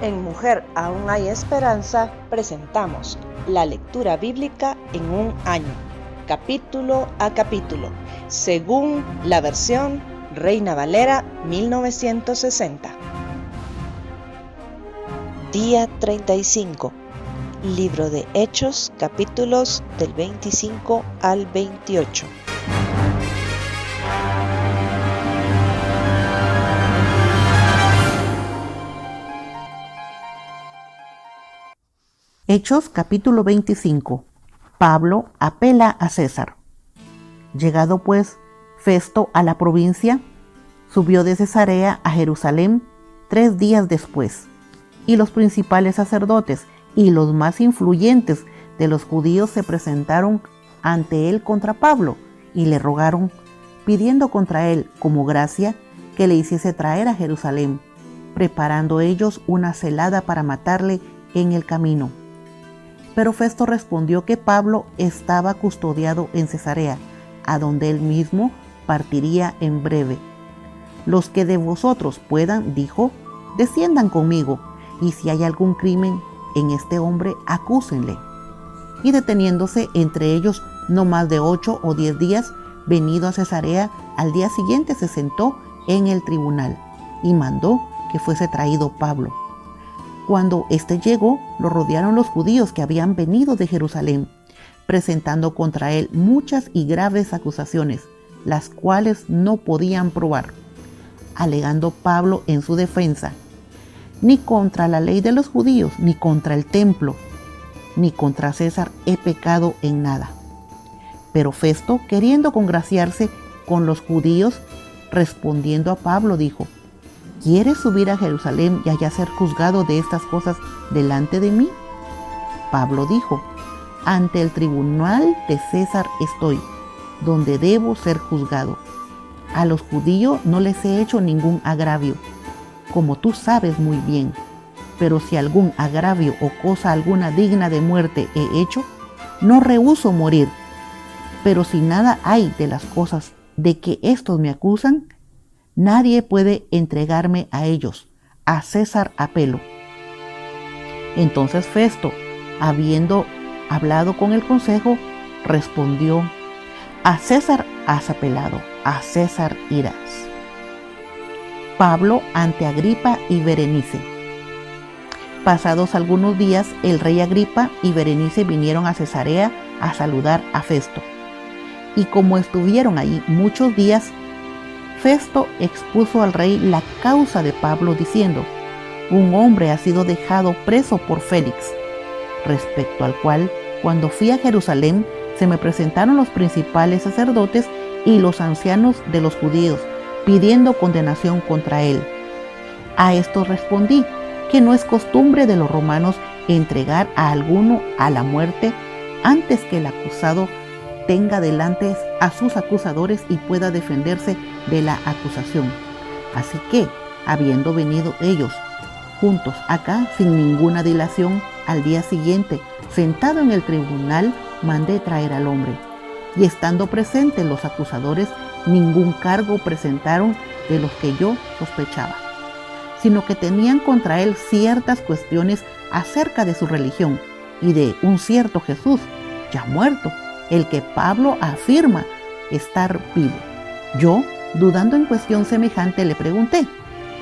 En Mujer Aún Hay Esperanza presentamos la lectura bíblica en un año, capítulo a capítulo, según la versión Reina Valera 1960. Día 35. Libro de Hechos, capítulos del 25 al 28. Hechos capítulo 25. Pablo apela a César. Llegado pues Festo a la provincia, subió de Cesarea a Jerusalén 3 días después, y los principales sacerdotes y los más influyentes de los judíos se presentaron ante él contra Pablo y le rogaron, pidiendo contra él como gracia que le hiciese traer a Jerusalén, preparando ellos una celada para matarle en el camino. Pero Festo respondió que Pablo estaba custodiado en Cesarea, a donde él mismo partiría en breve. Los que de vosotros puedan, dijo, desciendan conmigo, y si hay algún crimen en este hombre, acúsenle. Y deteniéndose entre ellos no más de 8 o 10 días, venido a Cesarea, al día siguiente se sentó en el tribunal, y mandó que fuese traído Pablo. Cuando éste llegó, lo rodearon los judíos que habían venido de Jerusalén, presentando contra él muchas y graves acusaciones, las cuales no podían probar, alegando Pablo en su defensa: ni contra la ley de los judíos, ni contra el templo, ni contra César he pecado en nada. Pero Festo, queriendo congraciarse con los judíos, respondiendo a Pablo, dijo: ¿quieres subir a Jerusalén y allá ser juzgado de estas cosas delante de mí? Pablo dijo: ante el tribunal de César estoy, donde debo ser juzgado. A los judíos no les he hecho ningún agravio, como tú sabes muy bien. Pero si algún agravio o cosa alguna digna de muerte he hecho, no rehúso morir. Pero si nada hay de las cosas de que estos me acusan, nadie puede entregarme a ellos. A César apelo. Entonces Festo, habiendo hablado con el consejo, respondió: a César has apelado, a César irás. Pablo ante Agripa y Berenice. Pasados algunos días, el rey Agripa y Berenice vinieron a Cesarea a saludar a Festo. Y como estuvieron allí muchos días, Festo expuso al rey la causa de Pablo, diciendo: un hombre ha sido dejado preso por Félix, respecto al cual, cuando fui a Jerusalén, se me presentaron los principales sacerdotes y los ancianos de los judíos, pidiendo condenación contra él. A esto respondí que no es costumbre de los romanos entregar a alguno a la muerte antes que el acusado tenga delante a sus acusadores y pueda defenderse de la acusación. Así que, habiendo venido ellos juntos acá sin ninguna dilación, al día siguiente, sentado en el tribunal, mandé traer al hombre. Y estando presentes los acusadores, ningún cargo presentaron de los que yo sospechaba, sino que tenían contra él ciertas cuestiones acerca de su religión y de un cierto Jesús, ya muerto, el que Pablo afirma estar vivo. Yo, dudando en cuestión semejante, le pregunté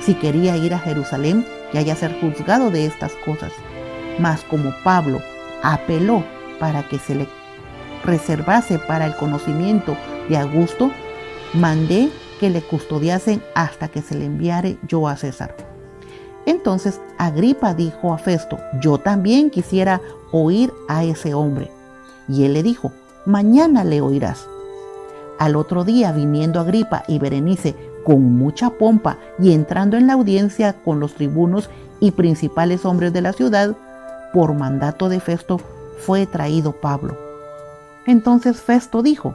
si quería ir a Jerusalén y allá ser juzgado de estas cosas. Mas como Pablo apeló para que se le reservase para el conocimiento de Augusto, mandé que le custodiasen hasta que se le enviare yo a César. Entonces Agripa dijo a Festo: yo también quisiera oír a ese hombre. Y él le dijo: mañana le oirás. Al otro día, viniendo Agripa y Berenice con mucha pompa y entrando en la audiencia con los tribunos y principales hombres de la ciudad, por mandato de Festo fue traído Pablo. Entonces Festo dijo: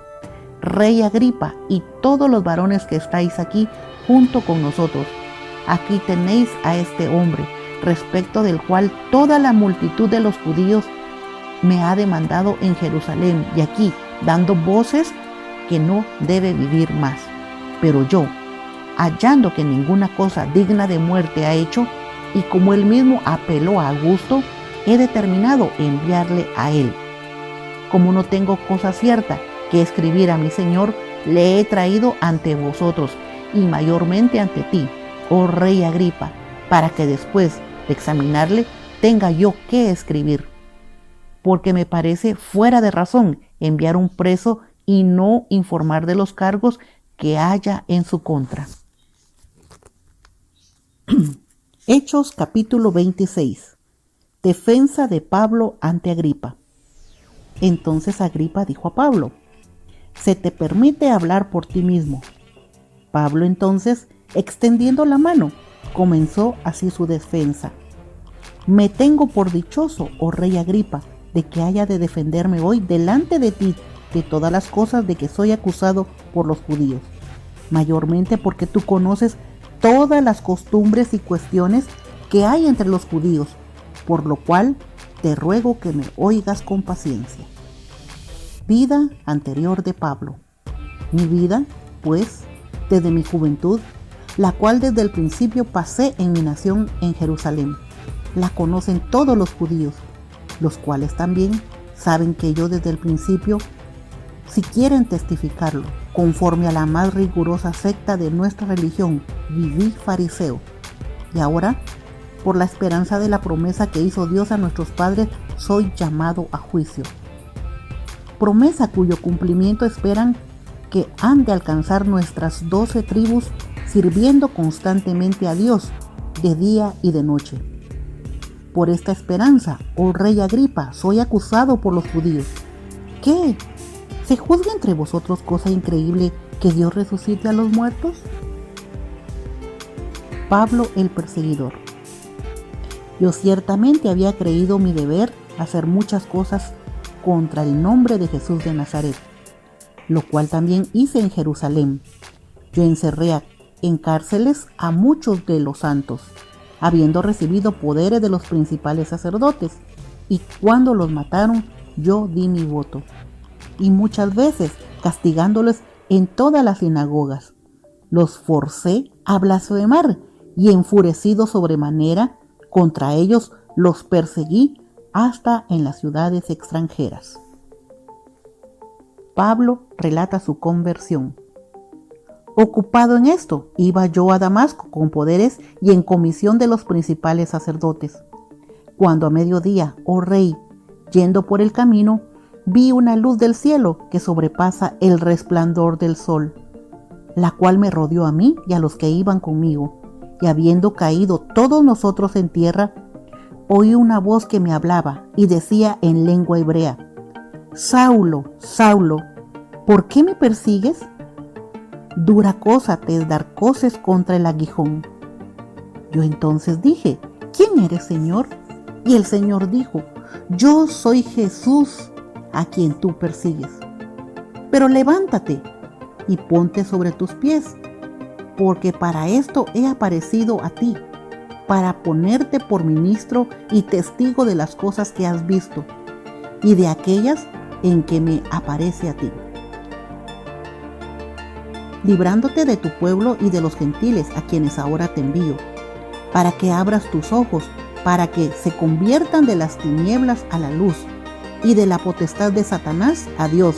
Rey Agripa y todos los varones que estáis aquí junto con nosotros, aquí tenéis a este hombre, respecto del cual toda la multitud de los judíos me ha demandado en Jerusalén y aquí, dando voces que no debe vivir más. Pero yo, hallando que ninguna cosa digna de muerte ha hecho, y como él mismo apeló a Augusto, he determinado enviarle a él. Como no tengo cosa cierta que escribir a mi Señor, le he traído ante vosotros y mayormente ante ti, oh rey Agripa, para que después de examinarle tenga yo que escribir. Porque me parece fuera de razón enviar un preso y no informar de los cargos que haya en su contra. Hechos capítulo 26. Defensa de Pablo ante Agripa. Entonces Agripa dijo a Pablo: se te permite hablar por ti mismo. Pablo entonces, extendiendo la mano, comenzó así su defensa. Me tengo por dichoso, oh rey Agripa, de que haya de defenderme hoy delante de ti de todas las cosas de que soy acusado por los judíos, mayormente porque tú conoces todas las costumbres y cuestiones que hay entre los judíos, por lo cual te ruego que me oigas con paciencia. Vida anterior de Pablo. Mi vida, pues, desde mi juventud, la cual desde el principio pasé en mi nación en Jerusalén, la conocen todos los judíos, los cuales también saben que yo desde el principio, si quieren testificarlo, conforme a la más rigurosa secta de nuestra religión, viví fariseo. Y ahora, por la esperanza de la promesa que hizo Dios a nuestros padres, soy llamado a juicio. Promesa cuyo cumplimiento esperan que han de alcanzar nuestras 12 tribus, sirviendo constantemente a Dios de día y de noche. Por esta esperanza, oh rey Agripa, soy acusado por los judíos. ¿Qué? ¿Se juzga entre vosotros cosa increíble que Dios resucite a los muertos? Pablo el perseguidor. Yo ciertamente había creído mi deber hacer muchas cosas contra el nombre de Jesús de Nazaret, lo cual también hice en Jerusalén. Yo encerré en cárceles a muchos de los santos, habiendo recibido poderes de los principales sacerdotes, y cuando los mataron, yo di mi voto, y muchas veces castigándoles en todas las sinagogas. Los forcé a blasfemar, y enfurecido sobremanera contra ellos los perseguí hasta en las ciudades extranjeras. Pablo relata su conversión. Ocupado en esto, iba yo a Damasco con poderes y en comisión de los principales sacerdotes. Cuando a mediodía, oh rey, yendo por el camino, vi una luz del cielo que sobrepasa el resplandor del sol, la cual me rodeó a mí y a los que iban conmigo, y habiendo caído todos nosotros en tierra, oí una voz que me hablaba y decía en lengua hebrea: Saulo, Saulo, ¿por qué me persigues? Dura cosa te es dar coces contra el aguijón. Yo entonces dije: ¿quién eres, Señor? Y el Señor dijo: yo soy Jesús, a quien tú persigues. Pero levántate y ponte sobre tus pies, porque para esto he aparecido a ti, para ponerte por ministro y testigo de las cosas que has visto y de aquellas en que me aparece a ti, librándote de tu pueblo y de los gentiles a quienes ahora te envío, para que abras tus ojos, para que se conviertan de las tinieblas a la luz y de la potestad de Satanás a Dios,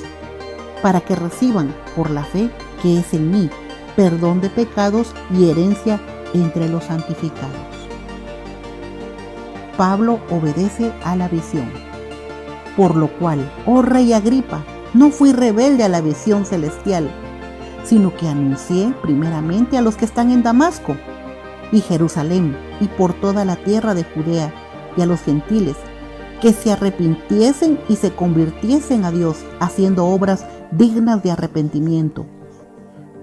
para que reciban por la fe que es en mí perdón de pecados y herencia entre los santificados. Pablo obedece a la visión. Por lo cual, oh rey Agripa, no fui rebelde a la visión celestial, sino que anuncié primeramente a los que están en Damasco y Jerusalén y por toda la tierra de Judea y a los gentiles, que se arrepintiesen y se convirtiesen a Dios, haciendo obras dignas de arrepentimiento.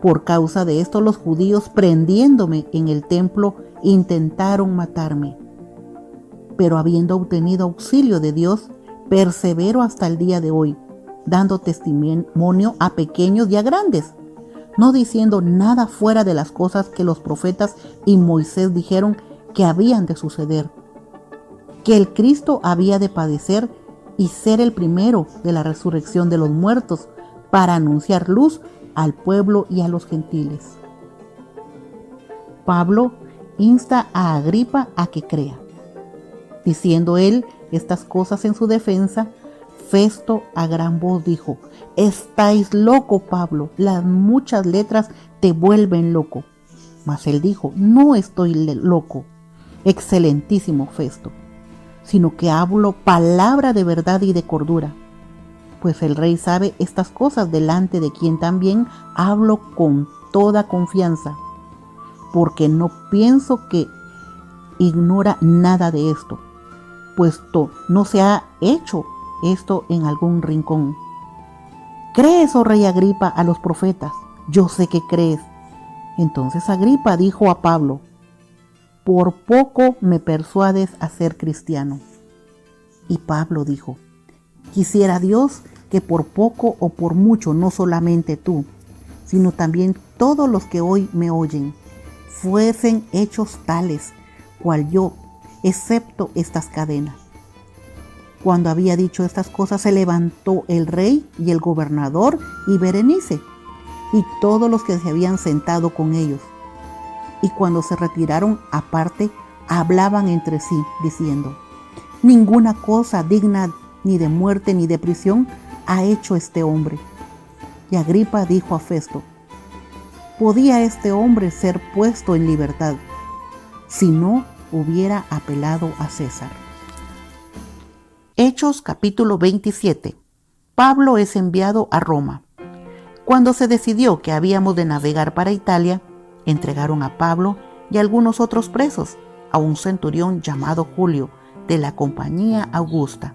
Por causa de esto los judíos, prendiéndome en el templo, intentaron matarme. Pero habiendo obtenido auxilio de Dios, persevero hasta el día de hoy, dando testimonio a pequeños y a grandes, no diciendo nada fuera de las cosas que los profetas y Moisés dijeron que habían de suceder, que el Cristo había de padecer y ser el primero de la resurrección de los muertos, para anunciar luz al pueblo y a los gentiles. Pablo insta a Agripa a que crea. Diciendo él estas cosas en su defensa, Festo a gran voz dijo: «Estáis loco, Pablo, las muchas letras te vuelven loco». Mas él dijo: «No estoy loco, excelentísimo Festo, sino que hablo palabra de verdad y de cordura, pues el rey sabe estas cosas, delante de quien también hablo con toda confianza, porque no pienso que ignora nada de esto, puesto no se ha hecho esto en algún rincón. ¿Crees, oh rey Agripa, a los profetas? Yo sé que crees». Entonces Agripa dijo a Pablo: «Por poco me persuades a ser cristiano». Y Pablo dijo: «Quisiera Dios que por poco o por mucho, no solamente tú, sino también todos los que hoy me oyen, fuesen hechos tales cual yo, excepto estas cadenas». Cuando había dicho estas cosas, se levantó el rey y el gobernador y Berenice y todos los que se habían sentado con ellos. Y cuando se retiraron aparte, hablaban entre sí, diciendo: «Ninguna cosa digna ni de muerte ni de prisión ha hecho este hombre». Y Agripa dijo a Festo: «¿Podía este hombre ser puesto en libertad si no hubiera apelado a César?» Hechos capítulo 27. Pablo es enviado a Roma. Cuando se decidió que habíamos de navegar para Italia, entregaron a Pablo y algunos otros presos a un centurión llamado Julio, de la compañía Augusta,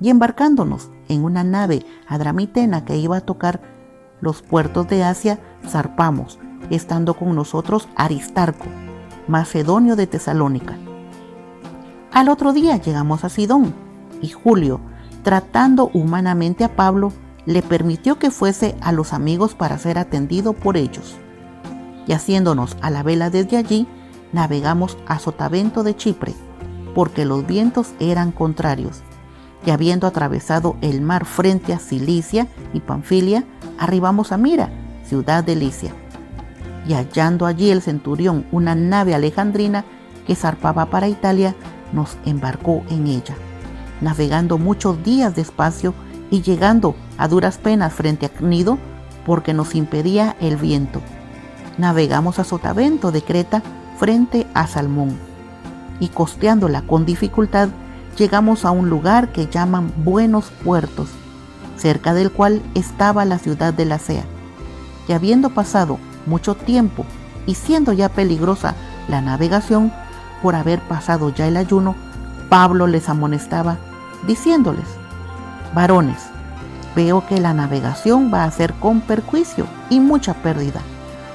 y embarcándonos en una nave adramitena que iba a tocar los puertos de Asia, zarpamos, estando con nosotros Aristarco, macedonio de Tesalónica. Al otro día llegamos a Sidón, y Julio, tratando humanamente a Pablo, le permitió que fuese a los amigos para ser atendido por ellos. Y haciéndonos a la vela desde allí, navegamos a Sotavento de Chipre, porque los vientos eran contrarios. Y habiendo atravesado el mar frente a Cilicia y Panfilia, arribamos a Mira, ciudad de Licia. Y hallando allí el centurión una nave alejandrina que zarpaba para Italia, nos embarcó en ella, navegando muchos días despacio y llegando a duras penas frente a Cnido, porque nos impedía el viento. Navegamos a Sotavento de Creta frente a Salmón, y costeándola con dificultad, llegamos a un lugar que llaman Buenos Puertos, cerca del cual estaba la ciudad de Lasea. Y habiendo pasado mucho tiempo y siendo ya peligrosa la navegación, por haber pasado ya el ayuno, Pablo les amonestaba, diciéndoles: «Varones, veo que la navegación va a ser con perjuicio y mucha pérdida,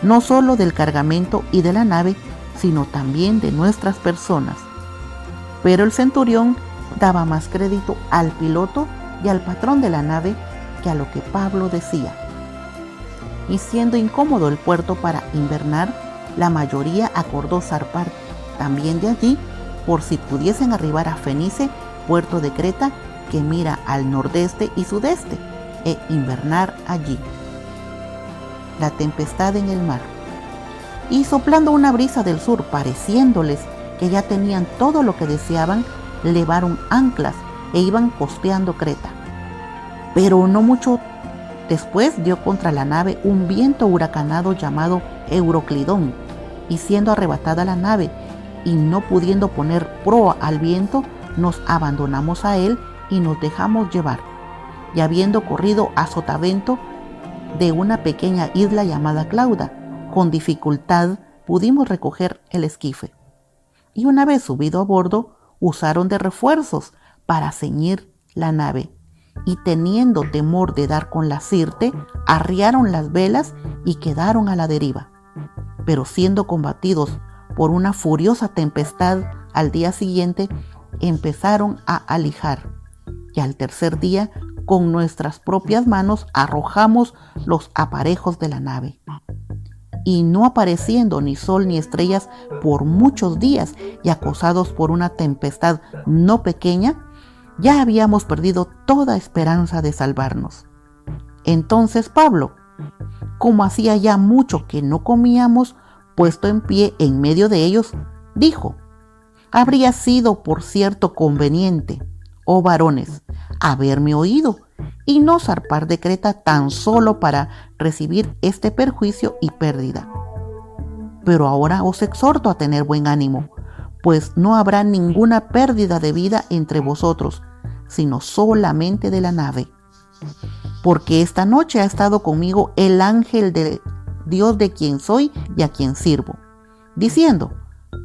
no solo del cargamento y de la nave, sino también de nuestras personas». Pero el centurión daba más crédito al piloto y al patrón de la nave que a lo que Pablo decía. Y siendo incómodo el puerto para invernar, la mayoría acordó zarpar también de allí, por si pudiesen arribar a Fenice, puerto de Creta, que mira al nordeste y sudeste, e invernar allí. La tempestad en el mar. Y soplando una brisa del sur, pareciéndoles que ya tenían todo lo que deseaban, levaron anclas e iban costeando Creta. Pero no mucho después dio contra la nave un viento huracanado llamado Euroclidón, y siendo arrebatada la nave y no pudiendo poner proa al viento, nos abandonamos a él y nos dejamos llevar. Y habiendo corrido a Sotavento de una pequeña isla llamada Clauda, con dificultad pudimos recoger el esquife. Y una vez subido a bordo, usaron de refuerzos para ceñir la nave, y teniendo temor de dar con la sirte, arriaron las velas y quedaron a la deriva. Pero siendo combatidos por una furiosa tempestad, al día siguiente empezaron a alijar, y al tercer día con nuestras propias manos arrojamos los aparejos de la nave. Y no apareciendo ni sol ni estrellas por muchos días y acosados por una tempestad no pequeña, ya habíamos perdido toda esperanza de salvarnos. Entonces Pablo, como hacía ya mucho que no comíamos, puesto en pie en medio de ellos, dijo: habría sido por cierto conveniente, oh varones, haberme oído y no zarpar de Creta tan solo para recibir este perjuicio y pérdida. Pero ahora os exhorto a tener buen ánimo, pues no habrá ninguna pérdida de vida entre vosotros, sino solamente de la nave. Porque esta noche ha estado conmigo el ángel de Dios de quien soy y a quien sirvo, diciendo: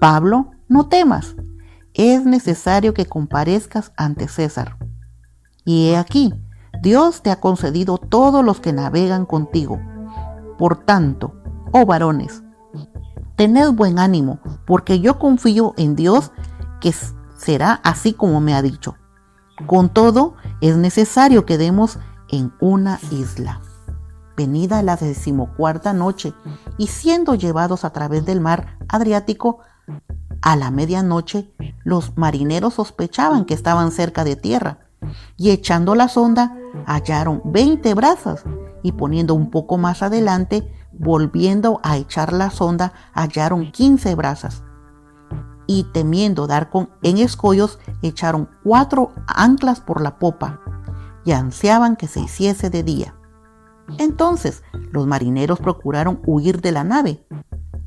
Pablo, no temas, es necesario que comparezcas ante César. Y he aquí, Dios te ha concedido todos los que navegan contigo. Por tanto, oh varones, tened buen ánimo, porque yo confío en Dios que será así como me ha dicho. Con todo, es necesario que demos en una isla. Venida la 14ª noche, y siendo llevados a través del mar Adriático, a la medianoche, los marineros sospechaban que estaban cerca de tierra, y echando la sonda, hallaron 20 brazas, y poniendo un poco más adelante, volviendo a echar la sonda, hallaron 15 brazas. Y temiendo dar en escollos, echaron 4 anclas por la popa, y ansiaban que se hiciese de día. Entonces los marineros procuraron huir de la nave,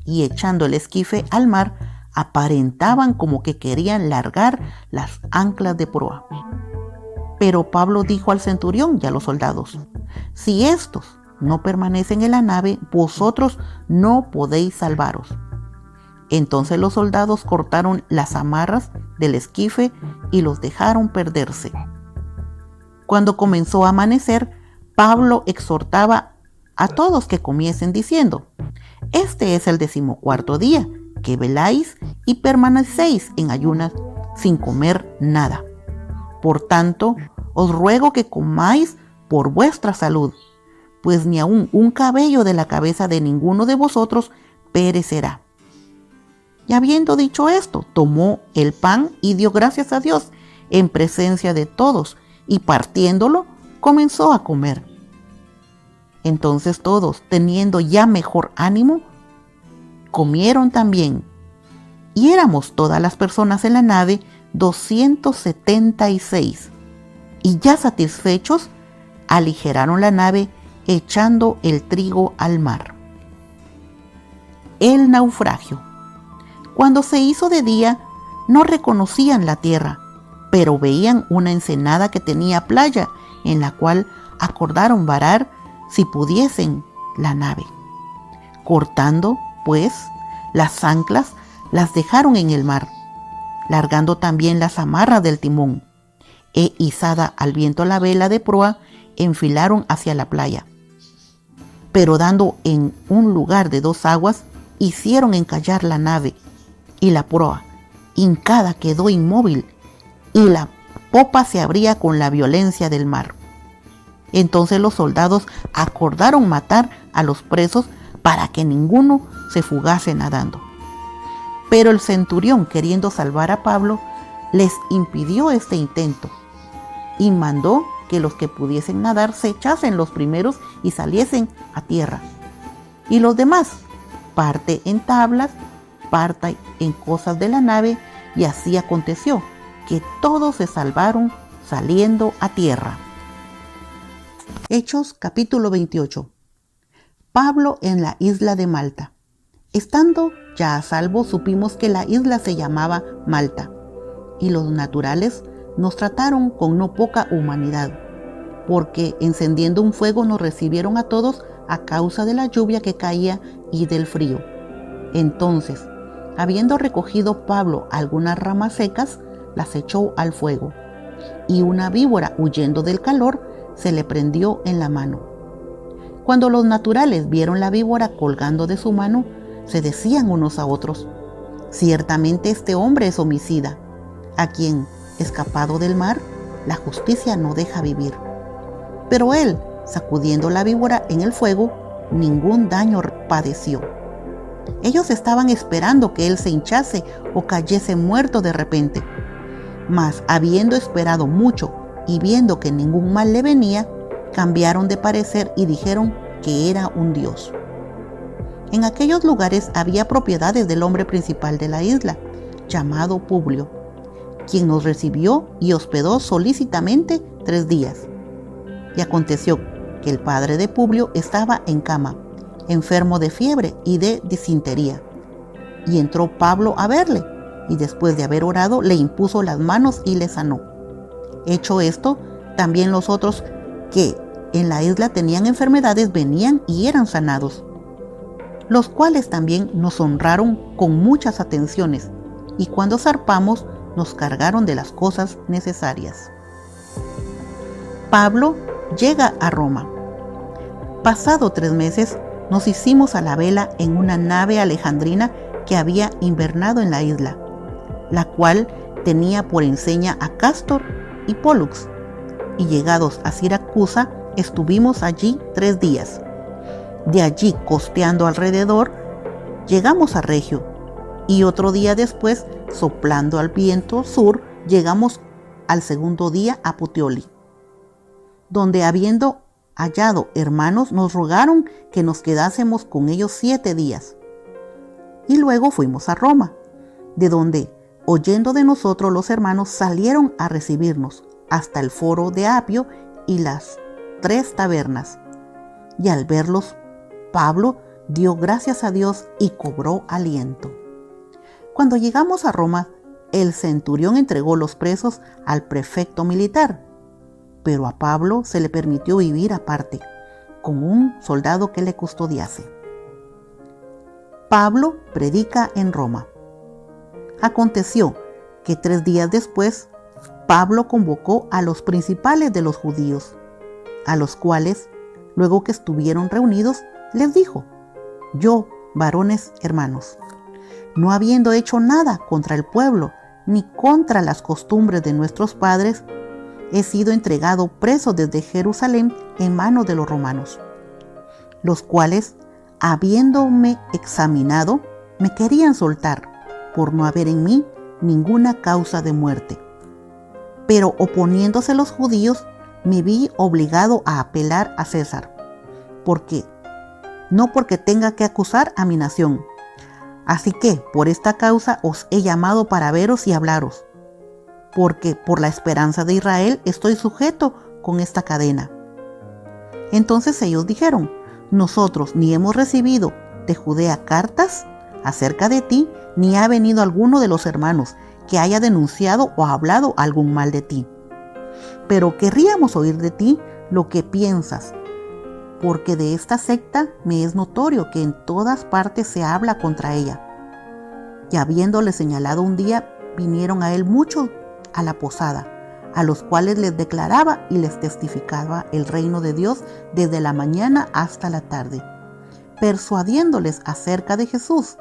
y echando el esquife al mar, aparentaban como que querían largar las anclas de proa. Pero Pablo dijo al centurión y a los soldados: si estos no permanecen en la nave, vosotros no podéis salvaros. Entonces los soldados cortaron las amarras del esquife y los dejaron perderse. Cuando comenzó a amanecer, Pablo exhortaba a todos que comiesen diciendo: este es el 14º día que veláis y permanecéis en ayunas sin comer nada. Por tanto, os ruego que comáis por vuestra salud, pues ni aun un cabello de la cabeza de ninguno de vosotros perecerá. Y habiendo dicho esto, tomó el pan y dio gracias a Dios en presencia de todos, y partiéndolo, comenzó a comer. Entonces todos, teniendo ya mejor ánimo, comieron también. Y éramos todas las personas en la nave 276. Y ya satisfechos, aligeraron la nave echando el trigo al mar. El naufragio. Cuando se hizo de día, no reconocían la tierra, pero veían una ensenada que tenía playa, en la cual acordaron varar, si pudiesen, la nave. Cortando, pues, las anclas, las dejaron en el mar, largando también las amarras del timón, e izada al viento la vela de proa, enfilaron hacia la playa. Pero dando en un lugar de 2 aguas, hicieron encallar la nave, y la proa, hincada, quedó inmóvil, y la popa se abría con la violencia del mar. Entonces los soldados acordaron matar a los presos para que ninguno se fugase nadando. Pero el centurión, queriendo salvar a Pablo, les impidió este intento y mandó que los que pudiesen nadar se echasen los primeros y saliesen a tierra, y los demás, parte en tablas, parte en cosas de la nave, y así aconteció que todos se salvaron saliendo a tierra. Hechos capítulo 28. Pablo en la isla de Malta. Estando ya a salvo, supimos que la isla se llamaba Malta, y los naturales nos trataron con no poca humanidad, porque encendiendo un fuego nos recibieron a todos a causa de la lluvia que caía y del frío. Entonces, habiendo recogido Pablo algunas ramas secas, las echó al fuego, y una víbora, huyendo del calor, se le prendió en la mano. Cuando los naturales vieron la víbora colgando de su mano, se decían unos a otros: ciertamente este hombre es homicida, a quien, escapado del mar, la justicia no deja vivir. Pero él, sacudiendo la víbora en el fuego, ningún daño padeció. Ellos estaban esperando que él se hinchase o cayese muerto de repente. Mas, habiendo esperado mucho y viendo que ningún mal le venía, cambiaron de parecer y dijeron que era un dios. En aquellos lugares había propiedades del hombre principal de la isla, llamado Publio, quien nos recibió y hospedó solícitamente 3 días. Y aconteció que el padre de Publio estaba en cama, enfermo de fiebre y de disentería. Y entró Pablo a verle, y después de haber orado, le impuso las manos y le sanó. Hecho esto, también los otros que en la isla tenían enfermedades venían y eran sanados, los cuales también nos honraron con muchas atenciones, y cuando zarpamos nos cargaron de las cosas necesarias. Pablo llega a Roma. Pasado 3 meses, nos hicimos a la vela en una nave alejandrina que había invernado en la isla, la cual tenía por enseña a Cástor y Pólux, y llegados a Siracusa, estuvimos allí 3 días. De allí, costeando alrededor, llegamos a Regio, y otro día después, soplando al viento sur, llegamos al segundo día a Puteoli, donde habiendo hallado hermanos, nos rogaron que nos quedásemos con ellos 7 días. Y luego fuimos a Roma, de donde, oyendo de nosotros los hermanos, salieron a recibirnos hasta el foro de Apio y las 3 tabernas. Y al verlos, Pablo dio gracias a Dios y cobró aliento. Cuando llegamos a Roma, el centurión entregó los presos al prefecto militar, pero a Pablo se le permitió vivir aparte, con un soldado que le custodiase. Pablo predica en Roma. Aconteció que 3 días después, Pablo convocó a los principales de los judíos, a los cuales, luego que estuvieron reunidos, les dijo: yo, varones hermanos, no habiendo hecho nada contra el pueblo, ni contra las costumbres de nuestros padres, he sido entregado preso desde Jerusalén en manos de los romanos, los cuales, habiéndome examinado, me querían soltar, por no haber en mí ninguna causa de muerte. Pero oponiéndose los judíos, me vi obligado a apelar a César, no porque tenga que acusar a mi nación. Así que por esta causa os he llamado para veros y hablaros, porque por la esperanza de Israel estoy sujeto con esta cadena. Entonces ellos dijeron: nosotros ni hemos recibido de Judea cartas acerca de ti, ni ha venido alguno de los hermanos que haya denunciado o hablado algún mal de ti. Pero querríamos oír de ti lo que piensas, porque de esta secta me es notorio que en todas partes se habla contra ella. Y habiéndole señalado un día, vinieron a él muchos a la posada, a los cuales les declaraba y les testificaba el reino de Dios desde la mañana hasta la tarde, persuadiéndoles acerca de Jesús,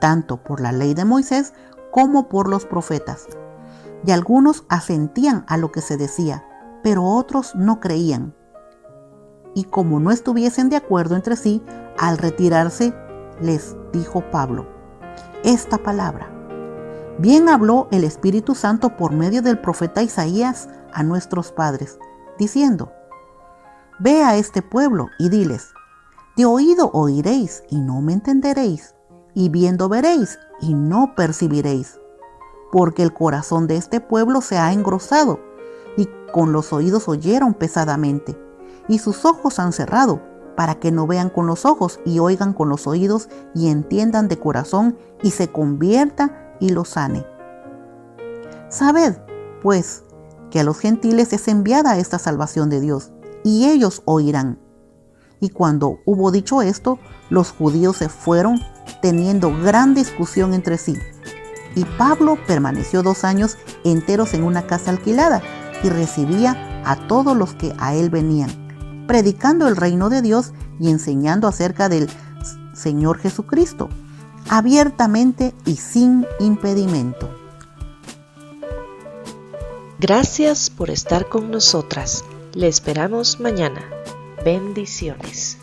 tanto por la ley de Moisés como por los profetas. Y algunos asentían a lo que se decía, pero otros no creían. Y como no estuviesen de acuerdo entre sí, al retirarse, les dijo Pablo esta palabra: bien habló el Espíritu Santo por medio del profeta Isaías a nuestros padres, diciendo: ve a este pueblo y diles, de oído oiréis y no me entenderéis, y viendo veréis y no percibiréis, porque el corazón de este pueblo se ha engrosado, y con los oídos oyeron pesadamente, y sus ojos han cerrado, para que no vean con los ojos y oigan con los oídos y entiendan de corazón y se convierta y los sane. Sabed, pues, que a los gentiles es enviada esta salvación de Dios, y ellos oirán. Y cuando hubo dicho esto, los judíos se fueron, teniendo gran discusión entre sí. Y Pablo permaneció 2 años enteros en una casa alquilada, y recibía a todos los que a él venían, predicando el reino de Dios y enseñando acerca del Señor Jesucristo, abiertamente y sin impedimento. Gracias por estar con nosotras. Le esperamos mañana. Bendiciones.